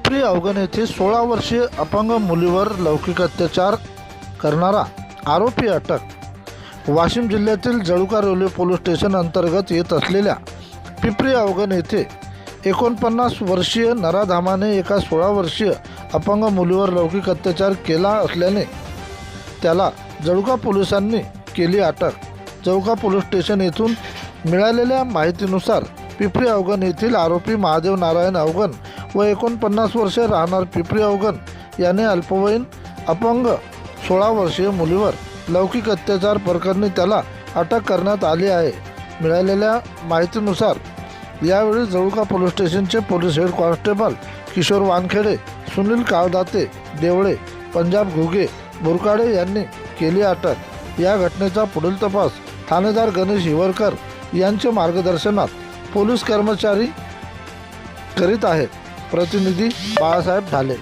पिंपरी अवगण येथे 16 वर्षीय अपंग मुलीवर लैंगिक अत्याचार करणारा आरोपी अटक। वाशिम जिल्ह्यातील जळुका रेल्वे पोलीस स्टेशन अंतर्गत येत असलेल्या पिंपरी अवगण येथे 49 वर्षीय नराधामाने एका 16 वर्षीय अपंग मुलीवर लैंगिक अत्याचार केला असल्याने त्याला जळुका पोलिसांनी केली अटक। जळुका पोलीस स्टेशन येथून मिळालेल्या माहितीनुसार पिंपरी अवगण येथील आरोपी महादेव नारायण अवगण व 49 वर्षे राहणार पिंपरी अवगण याने अल्पवयीन अपंग 16 वर्षीय मुलीवर लैंगिक अत्याचार प्रकरणी त्याला अटक करण्यात आली आहे। मिळालेल्या माहितीनुसार यावेळी जळुका पोलीस स्टेशनचे police head constable Kishor Wankhede, Sunil Kaldate, Deole, Panjab Ghuge, Borkade यांनी केली अटक। या घटनेचा पुढील तपास ठाणेदार गणेश हिवरकर यांच्या मार्गदर्शनात पोलीस कर्मचारी करीत आहेत। प्रतिनिधी बाळासाहेब ढाले।